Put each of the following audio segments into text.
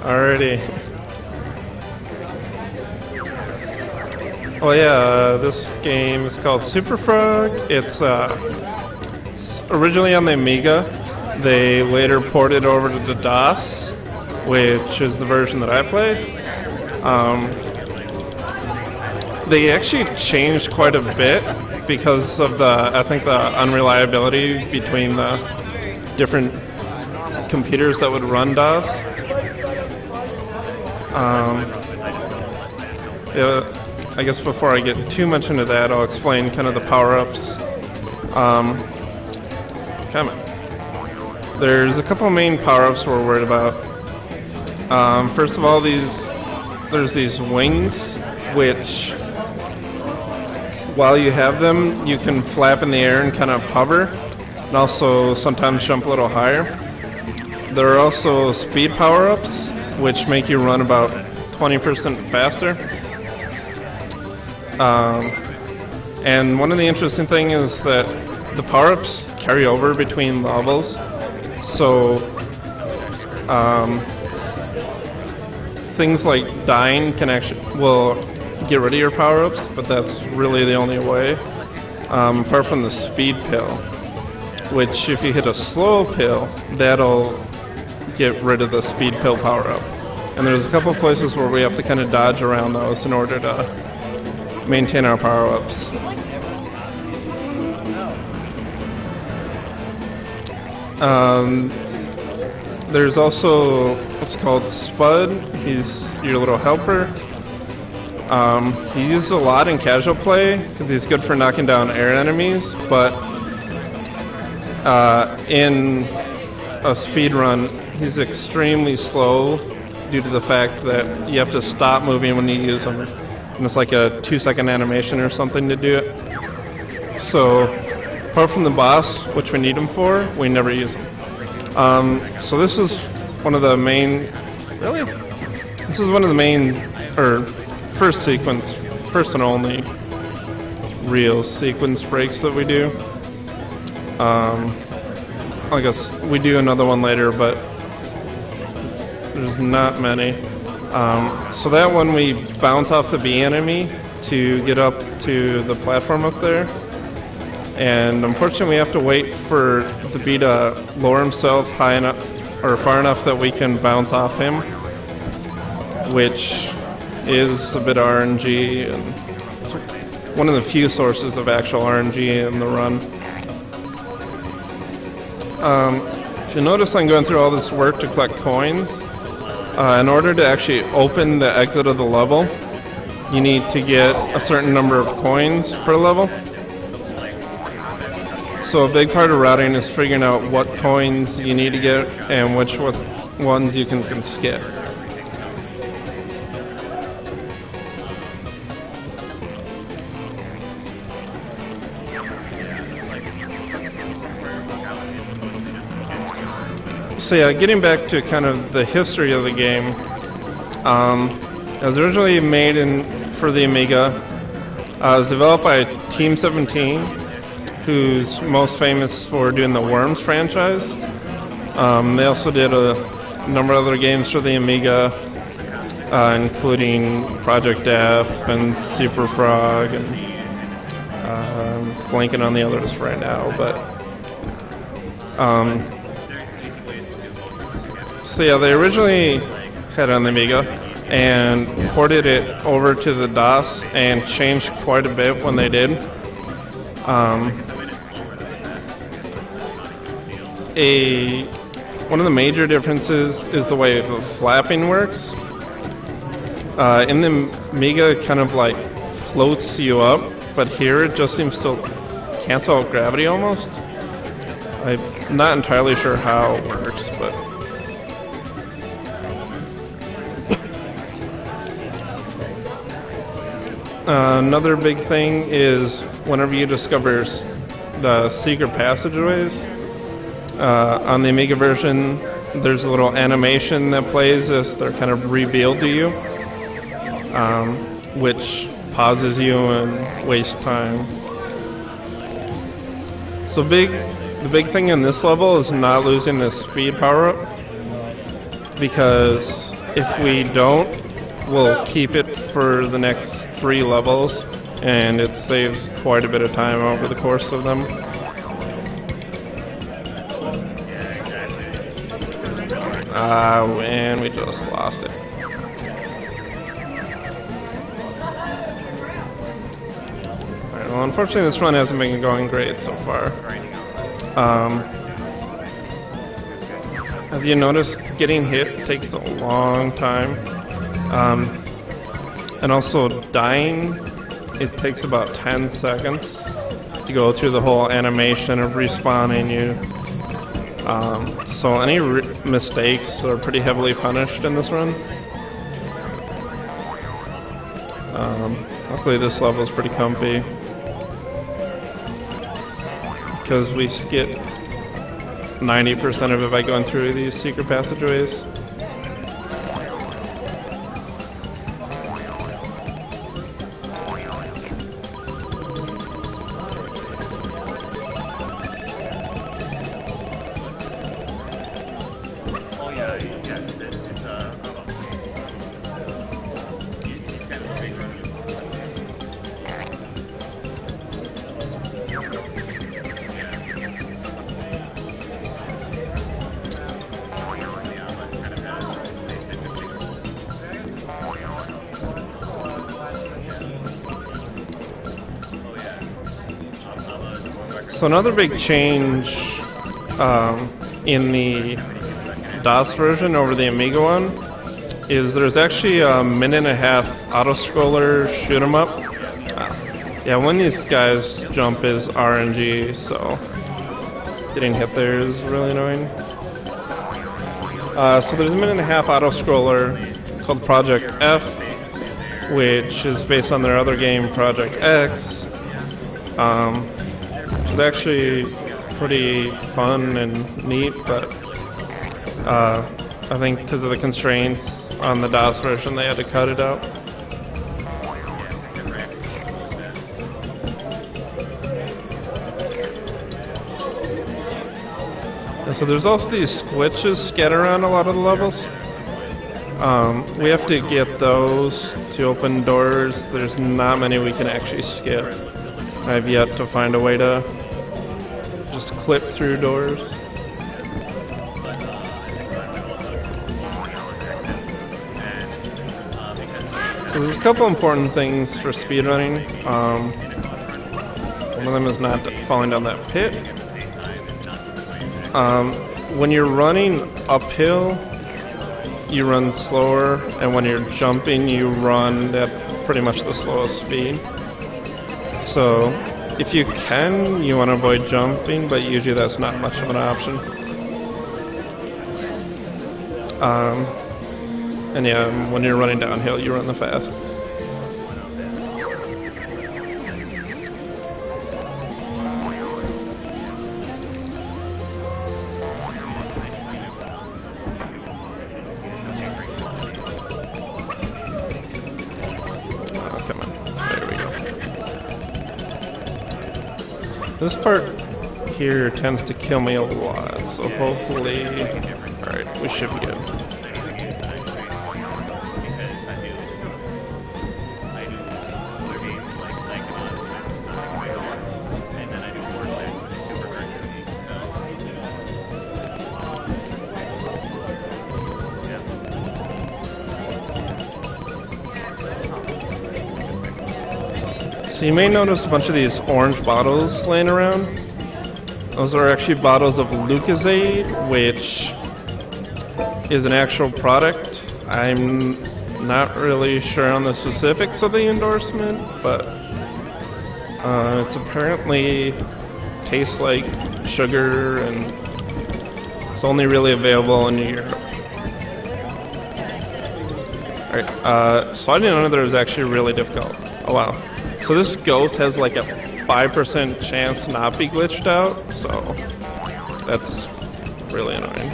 Alrighty. Well, yeah, this game is called Superfrog. It's originally on the Amiga. They later ported over to the DOS, which is the version that I played. They actually changed quite a bit because of I think the unreliability between the different computers that would run DOS. Yeah, I guess before I get too much into that, I'll explain kind of the power-ups. There's a couple main power-ups we're worried about. First of all, there's these wings, which, while you have them, you can flap in the air and kind of hover, and also sometimes jump a little higher. There are also speed power-ups, which make you run about 20% faster. And one of the interesting things is that the power-ups carry over between levels. So things like dying will get rid of your power-ups, but that's really the only way. Apart from the speed pill, which if you hit a slow pill, that'll get rid of the speed pill power-up. And there's a couple places where we have to kind of dodge around those in order to maintain our power-ups. There's also what's called Spud. He's your little helper. He's used a lot in casual play because he's good for knocking down air enemies, but in a speed run, he's extremely slow due to the fact that you have to stop moving when you use him. And it's like a 2-second animation or something to do it. So, apart from the boss, which we need him for, we never use him. So this is one of the main, first and only real sequence breaks that we do. I guess we do another one later, but there's not many. So that one we bounce off the bee enemy to get up to the platform up there. And unfortunately we have to wait for the bee to lower himself high enough or far enough that we can bounce off him, which is a bit RNG, and it's one of the few sources of actual RNG in the run. If you notice, I'm going through all this work to collect coins. In order to actually open the exit of the level, you need to get a certain number of coins per level. So a big part of routing is figuring out what coins you need to get and which ones you can skip. So yeah, getting back to kind of the history of the game, it was originally made for the Amiga. It was developed by Team 17, who's most famous for doing the Worms franchise. They also did a number of other games for the Amiga, including Project F and Superfrog, and blanking on the others right now, but so yeah, they originally had it on the Amiga and ported it over to the DOS and changed quite a bit when they did. One of the major differences is the way the flapping works. In the Amiga, it kind of like floats you up, but here it just seems to cancel out gravity almost. I'm not entirely sure how it works, but another big thing is whenever you discover the secret passageways, on the Amiga version, there's a little animation that plays as they're kind of revealed to you, which pauses you and wastes time. So the big thing in this level is not losing this speed power up, because if we don't, we'll keep it for the next 3 levels, and it saves quite a bit of time over the course of them. And we just lost it. Alright, well, unfortunately this run hasn't been going great so far. As you notice, getting hit takes a long time. And also dying, it takes about 10 seconds to go through the whole animation of respawning you. So any mistakes are pretty heavily punished in this run. Luckily this level is pretty comfy, because we skip 90% of it by going through these secret passageways. So another big change in the DOS version over the Amiga one is there's actually a 1.5-minute auto-scroller shoot 'em up. Yeah, when these guys jump is RNG, so getting hit there is really annoying. So there's a 1.5-minute auto-scroller called Project F, which is based on their other game, Project X. Which is actually pretty fun and neat, but I think because of the constraints on the DOS version, they had to cut it out. And so there's also these glitches scattered around a lot of the levels. We have to get those to open doors. There's not many we can actually skip. I've yet to find a way to just clip through doors. So there's a couple important things for speedrunning. One of them is not falling down that pit. When you're running uphill, you run slower, and when you're jumping, you run at pretty much the slowest speed. So if you can, you want to avoid jumping, but usually that's not much of an option. And yeah, when you're running downhill, you run the fastest. This part here tends to kill me a lot, so hopefully... Alright, we should be good. So you may notice a bunch of these orange bottles laying around. Those are actually bottles of Lucozade, which is an actual product. I'm not really sure on the specifics of the endorsement, but it's apparently tastes like sugar, and it's only really available in Europe. Alright, so I didn't know that it was actually really difficult. Oh wow. So this ghost has like a 5% chance to not be glitched out, so that's really annoying.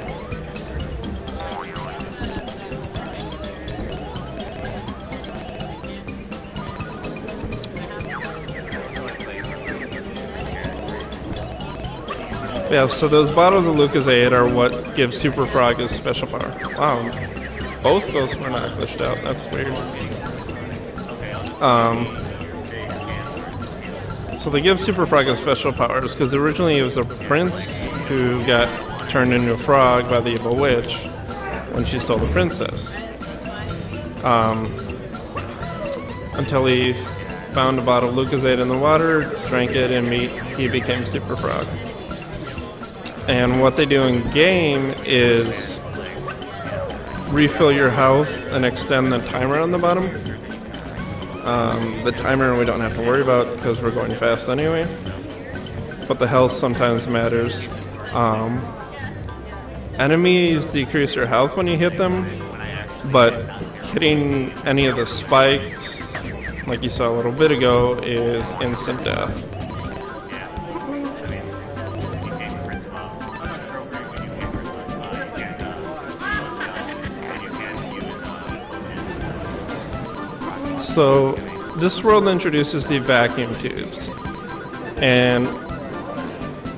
Yeah, so those bottles of Lucozade are what gives Superfrog his special power. Wow, both ghosts were not glitched out. That's weird. So they give Superfrog his special powers because originally he was a prince who got turned into a frog by the evil witch when she stole the princess. Until he found a bottle of Lucozade in the water, drank it, and he became Superfrog. And what they do in game is refill your health and extend the timer on the bottom. The timer we don't have to worry about because we're going fast anyway. But the health sometimes matters. Enemies decrease your health when you hit them, but hitting any of the spikes, like you saw a little bit ago, is instant death. So this world introduces the vacuum tubes, and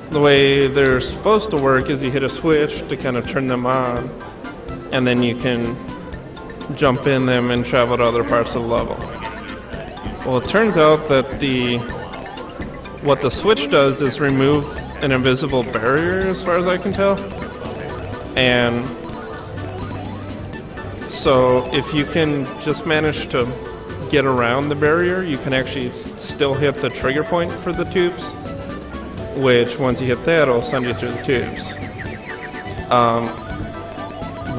the way they're supposed to work is you hit a switch to kind of turn them on, and then you can jump in them and travel to other parts of the level. Well, it turns out that what the switch does is remove an invisible barrier, as far as I can tell. And so if you can just manage to get around the barrier, you can actually still hit the trigger point for the tubes, which once you hit that, it'll send you through the tubes.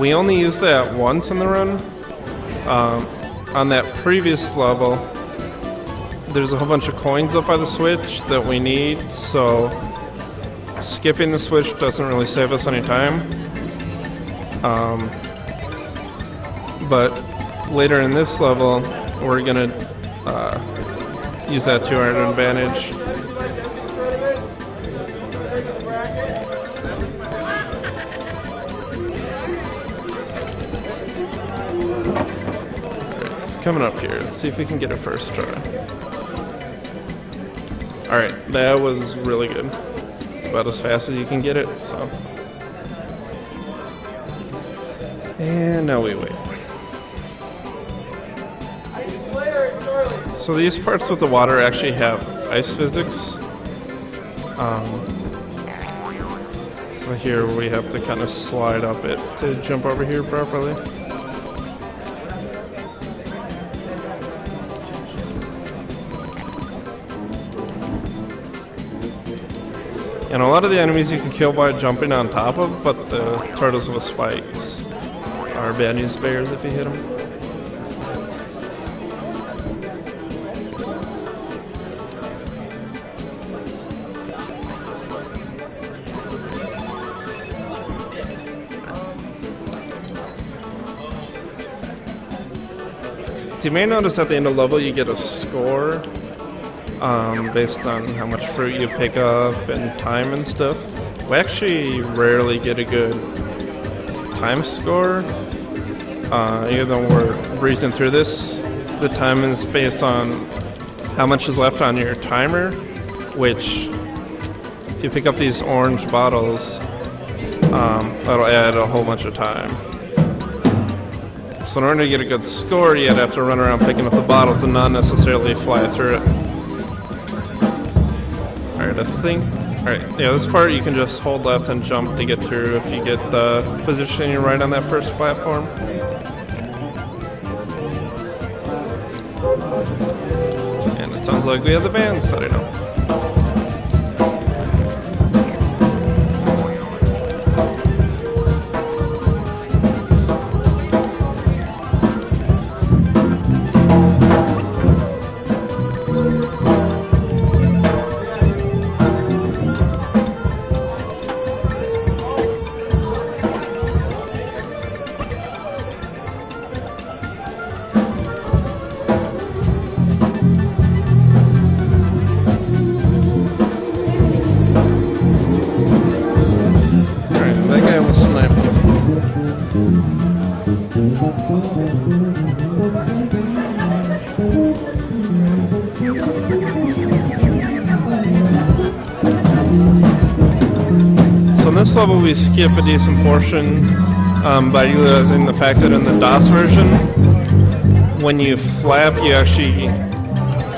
We only used that once in the run. On that previous level, there's a whole bunch of coins up by the switch that we need, so skipping the switch doesn't really save us any time. But later in this level, we're gonna use that to our advantage. It's coming up here. Let's see if we can get it first try. Alright, that was really good. It's about as fast as you can get it, so. And now we wait. So these parts with the water actually have ice physics. So here we have to kind of slide up it to jump over here properly. And a lot of the enemies you can kill by jumping on top of, but the turtles with spikes are bad news bears if you hit them. So you may notice at the end of the level you get a score based on how much fruit you pick up and time and stuff. We actually rarely get a good time score. Even though we're breezing through this, the time is based on how much is left on your timer, which if you pick up these orange bottles, that'll add a whole bunch of time. So in order to get a good score, you'd have to run around picking up the bottles and not necessarily fly through it. Alright, I think... Alright, yeah, this part you can just hold left and jump to get through if you get the position you're right on that first platform. And it sounds like we have the band setting up. this level we skip a decent portion by utilizing the fact that in the DOS version, when you flap, you actually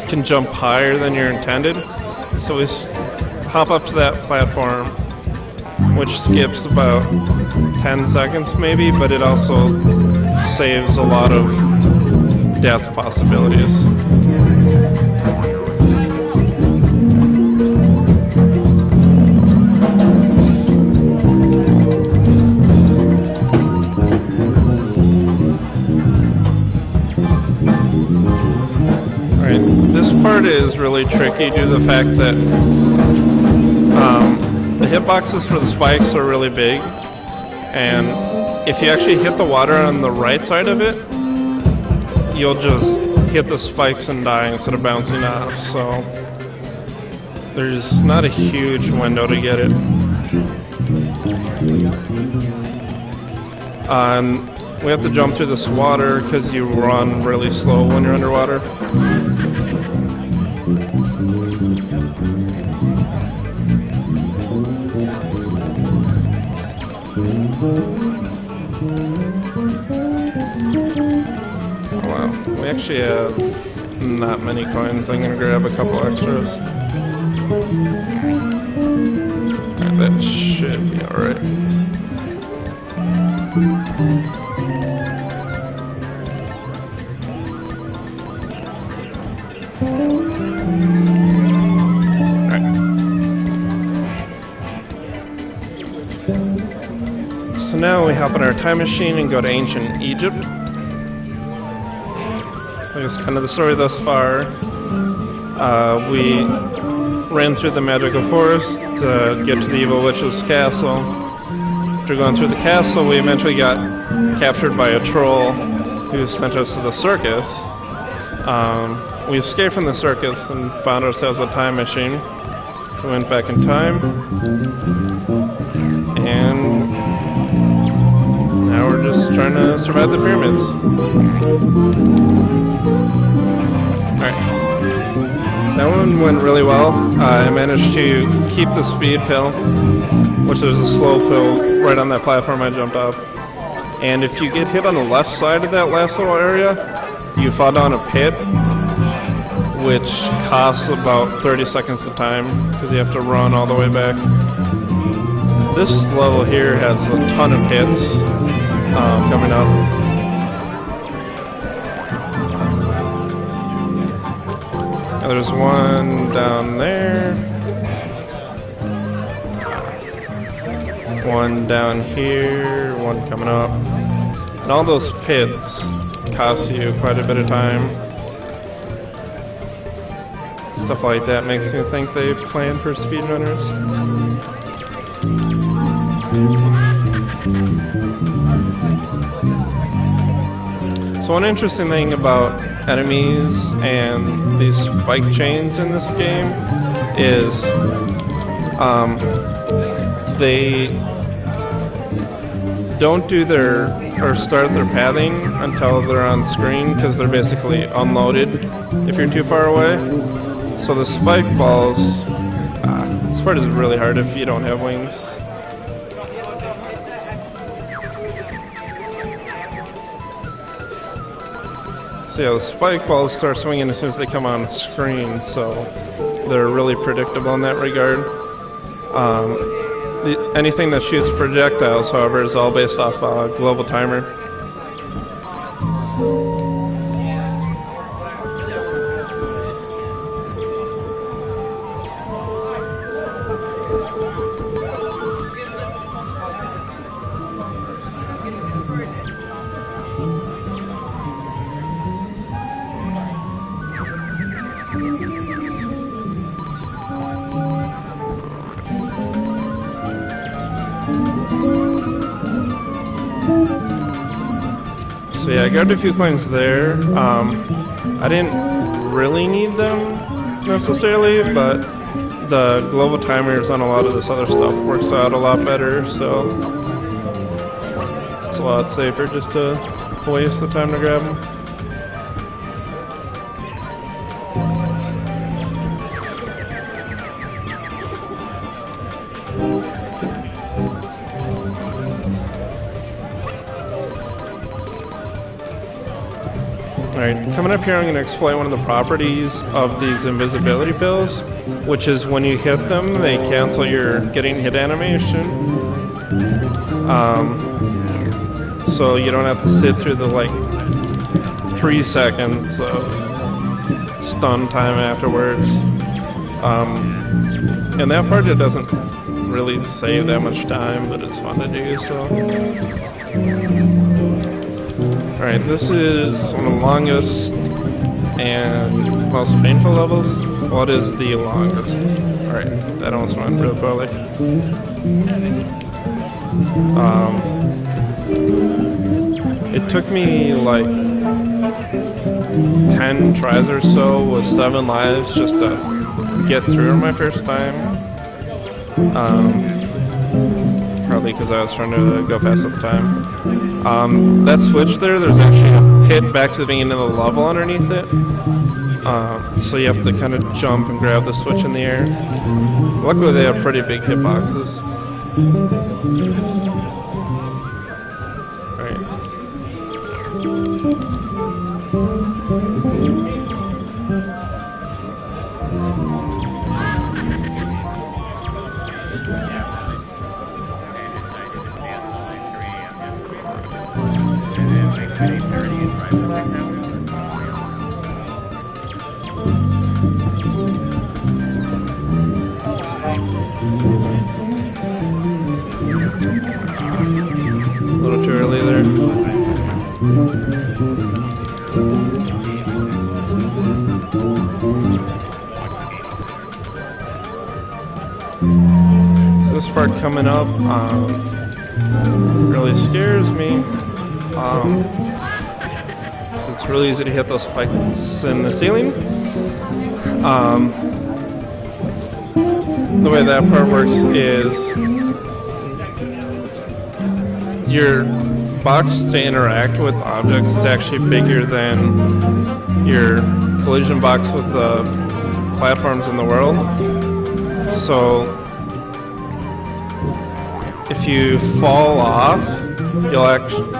can jump higher than you're intended. So we hop up to that platform, which skips about 10 seconds maybe, but it also saves a lot of death possibilities. This part is really tricky due to the fact that the hitboxes for the spikes are really big, and if you actually hit the water on the right side of it, you'll just hit the spikes and die instead of bouncing off, so there's not a huge window to get it. We have to jump through this water because you run really slow when you're underwater. Oh, wow, we actually have not many coins. I'm gonna grab a couple extras. Alright, that should be alright. So now we hop in our time machine and go to ancient Egypt. That's kind of the story thus far. We ran through the magical forest to get to the evil witch's castle. After going through the castle, we eventually got captured by a troll who sent us to the circus. We escaped from the circus and found ourselves a time machine. We went back in time, and now we're just trying to survive the pyramids. Alright. That one went really well. I managed to keep the speed pill, which there's a slow pill right on that platform I jumped off. And if you get hit on the left side of that last little area, you fall down a pit, which costs about 30 seconds of time because you have to run all the way back. This level here has a ton of hits coming up. And there's one down there, one down here, one coming up. And all those pits cost you quite a bit of time. Stuff like that makes me think they've planned for speedrunners. So one interesting thing about enemies and these spike chains in this game is they don't do or start their pathing until they're on screen because they're basically unloaded if you're too far away. So the spike balls, this part is really hard if you don't have wings. So yeah, the spike balls start swinging as soon as they come on screen, so they're really predictable in that regard. Anything that shoots projectiles, however, is all based off a global timer. So yeah, I grabbed a few coins there. I didn't really need them necessarily, but the global timers on a lot of this other stuff works out a lot better, so it's a lot safer just to waste the time to grab them. Alright, coming up here I'm going to explain one of the properties of these invisibility pills, which is when you hit them, they cancel your getting hit animation. So you don't have to sit through the 3 seconds of stun time afterwards. And that part, it doesn't really save that much time, but it's fun to do, so. Alright, this is one of the longest and most painful levels. What is the longest? Alright, that almost went real poorly. It took me 10 tries or so with 7 lives just to get through my first time. Probably because I was trying to go fast at the time. That switch there's actually a pit back to the beginning of the level underneath it. So you have to kind of jump and grab the switch in the air. Luckily they have pretty big hitboxes. Alright. A little too early there. This part coming up really scares me. Because it's really easy to hit those spikes in the ceiling. The way that part works is your box to interact with objects is actually bigger than your collision box with the platforms in the world. So if you fall off, you'll actually...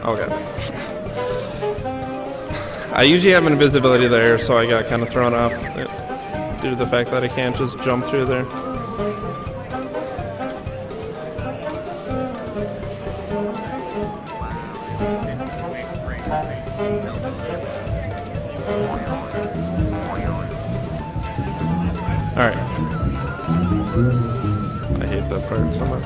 Okay. I usually have invisibility there, so I got kind of thrown off due to the fact that I can't just jump through there. Alright. I hate that part so much.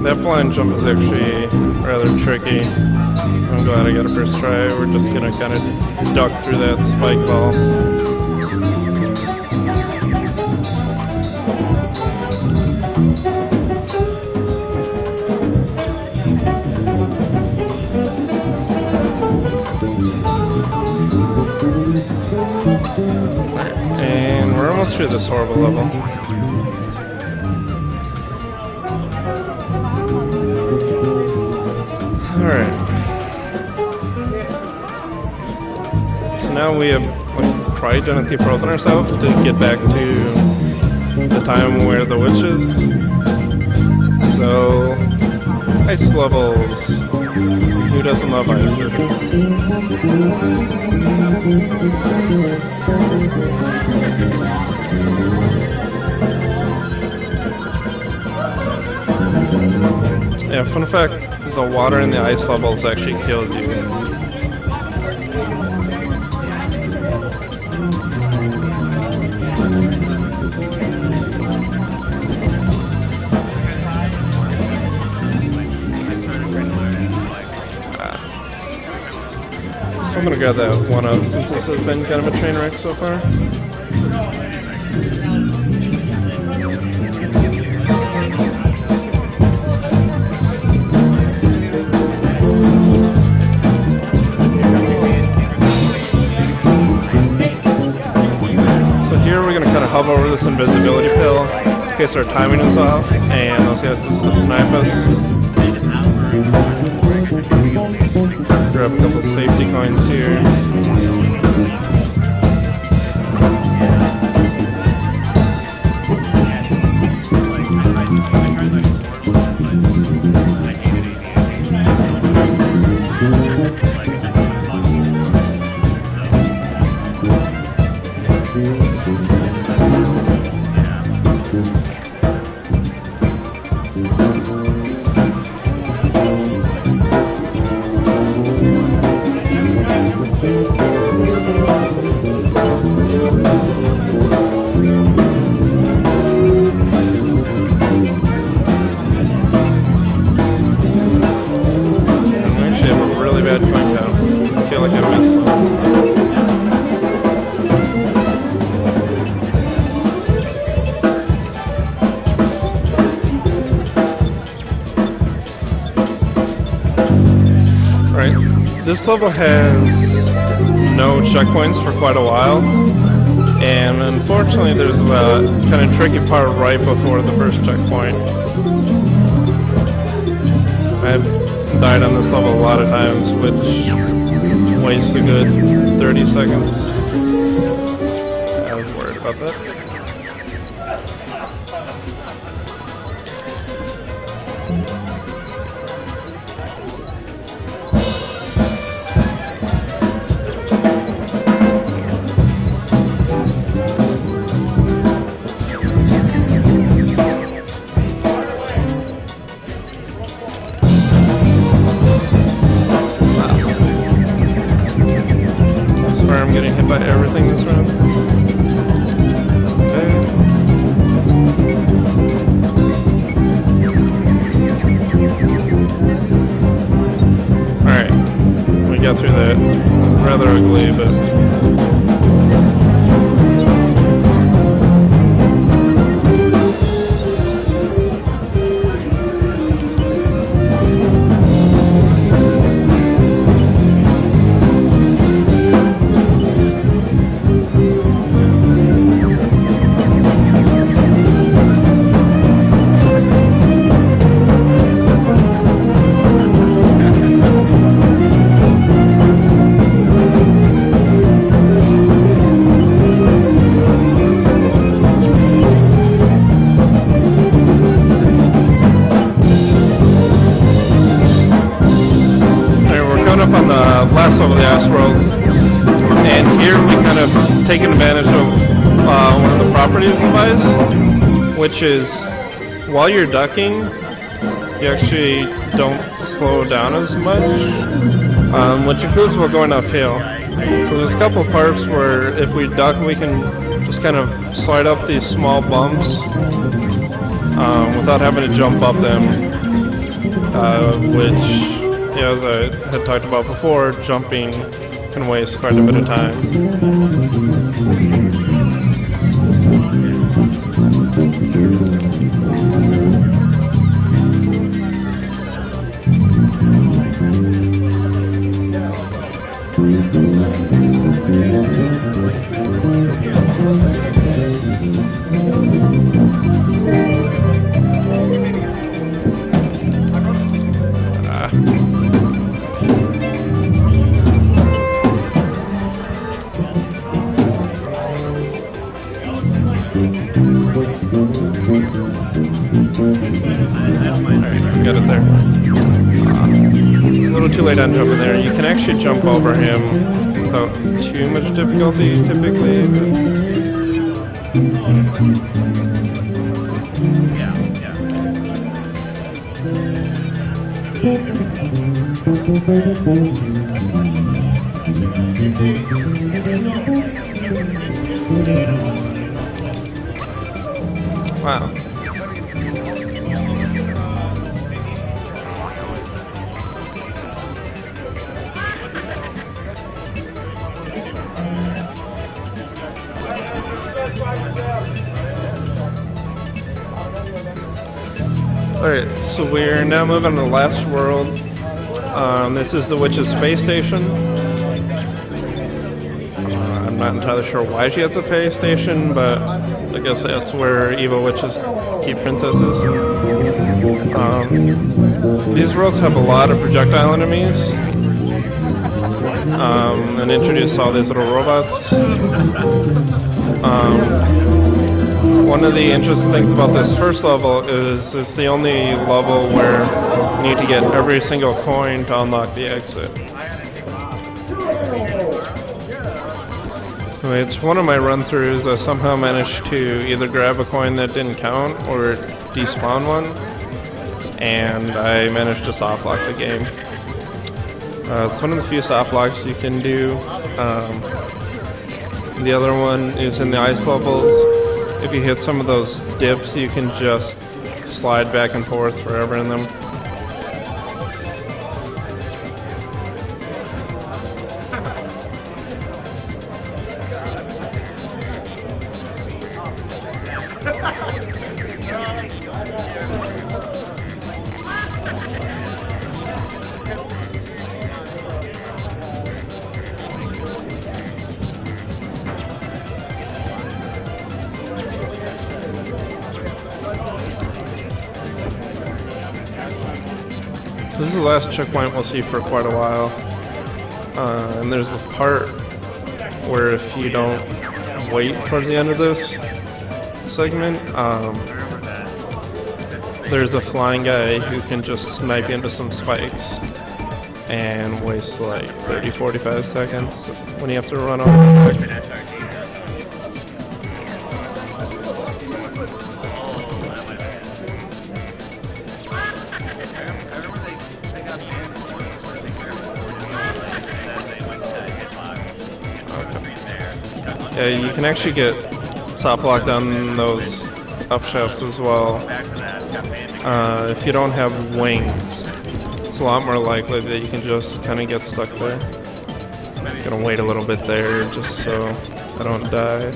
That blind jump is actually rather tricky. I'm glad I got a first try. We're just gonna kind of duck through that spike ball. And we're almost through this horrible level. Alright. So now we have cryogenically frozen ourselves to get back to the time where the witch is. So, ice levels. Who doesn't love ice levels? Yeah, fun fact, the water in the ice levels actually kills you. I'm gonna grab that one up since this has been kind of a train wreck so far. So here we're gonna kind of hover over this invisibility pill in case our timing is off, and those guys just snipe us. Grab a couple safety coins here. This level has no checkpoints for quite a while, and unfortunately there's a kind of tricky part right before the first checkpoint. I've died on this level a lot of times, which wastes a good 30 seconds. I was worried about that. I'm getting hit by everything this round. Okay. Alright, we got through that. Rather ugly, but... last level of the ice world, and here we kind of taken advantage of one of the properties of ice, which is while you're ducking, you actually don't slow down as much, which includes while going uphill. So there's a couple parts where if we duck, we can just kind of slide up these small bumps without having to jump up them, which, yeah, as I had talked about before, jumping can waste quite a bit of time. Got it there. A little too late on jumping there. You can actually jump over him without too much difficulty, typically. Wow. Alright, so we're now moving to the last world. This is the witch's space station. I'm not entirely sure why she has a space station, but I guess that's where evil witches keep princesses. These worlds have a lot of projectile enemies, and introduce all these little robots. One of the interesting things about this first level is it's the only level where you need to get every single coin to unlock the exit. It's one of my run-throughs. I somehow managed to either grab a coin that didn't count or despawn one, and I managed to soft lock the game. It's one of the few soft locks you can do. The other one is in the ice levels. If you hit some of those dips, you can just slide back and forth forever in them. This is the last checkpoint we'll see for quite a while. And there's a part where if you don't wait towards the end of this segment, there's a flying guy who can just snipe into some spikes and waste like 30-45 seconds when you have to run off. Yeah, you can actually get soft locked on those up shafts as well. If you don't have wings, it's a lot more likely that you can just kind of get stuck there. I'm gonna wait a little bit there just so I don't die.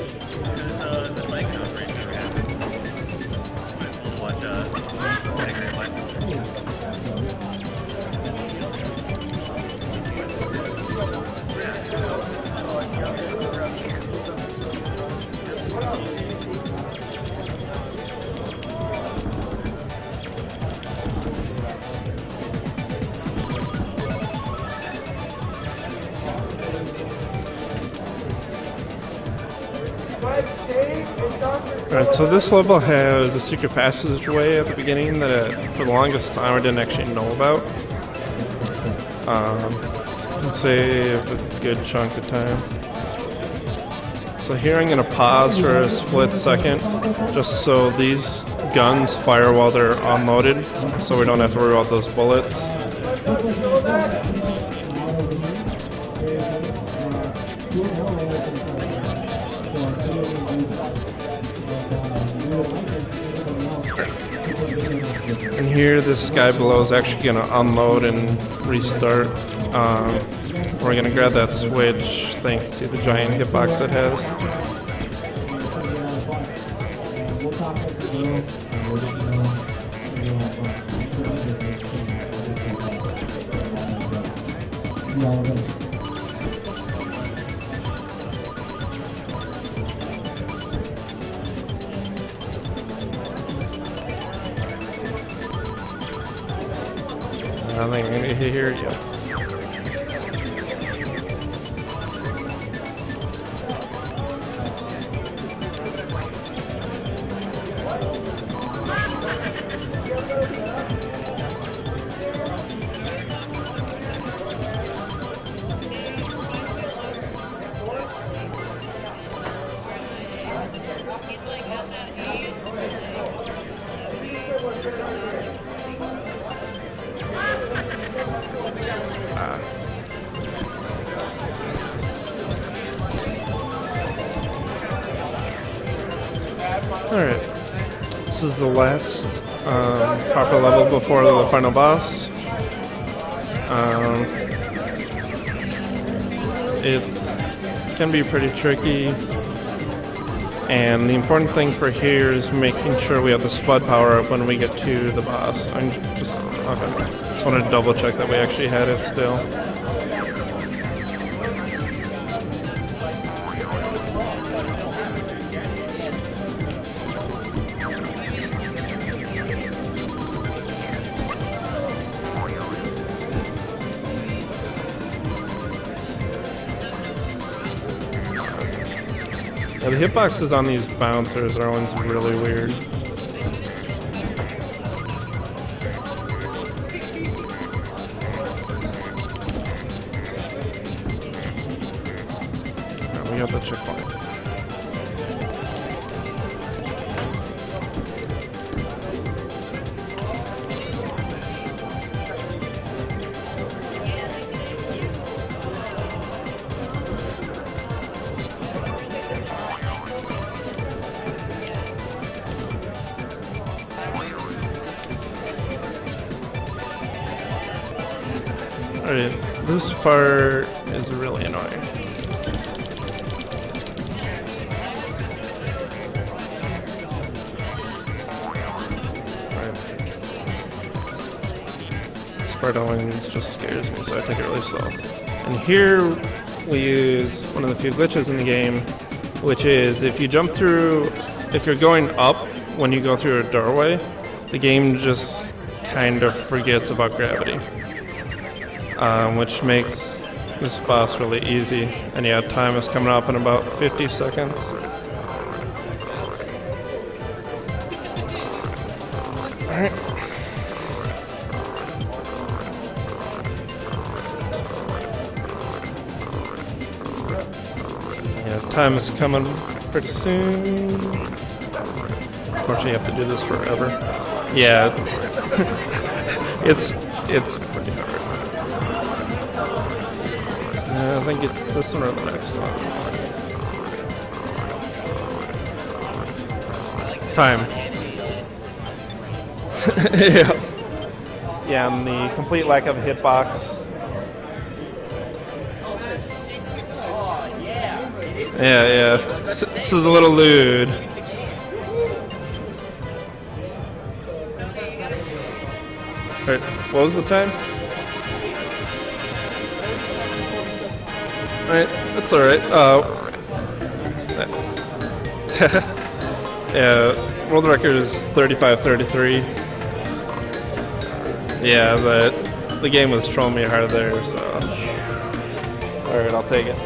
Alright, so this level has a secret passageway at the beginning that for the longest time I didn't actually know about. Let's save a good chunk of time. So here I'm going to pause for a split second just so these guns fire while they're unloaded so we don't have to worry about those bullets. And here, this guy below is actually going to unload and restart. We're going to grab that switch thanks to the giant hitbox it has. I think I'm going to hit here, yeah. Alright, this is the last proper level before the final boss. It can be pretty tricky. And the important thing for here is making sure we have the spud power up when we get to the boss. I'm just okay. Just want to double check that we actually had it still. Yeah, the hitboxes on these bouncers are always really weird. Oh, we got the checkpoint. Alright, this part is really annoying. Alright. This part always just scares me, so I take it really slow. And here we use one of the few glitches in the game, which is if you jump through, if you're going up when you go through a doorway, the game just kind of forgets about gravity. Which makes this boss really easy. And yeah, time is coming up in about 50 seconds. Alright. Yeah, time is coming pretty soon. Unfortunately, you have to do this forever. Yeah. It's pretty hard. I think it's this one or the next one. Time. Yeah. Yeah, and the complete lack of hitbox. Yeah. This is a little lewd. Alright, what was the time? Alright, that's alright. Yeah, world record is 35:33. Yeah, but the game was trolling me hard there, so. Alright, I'll take it.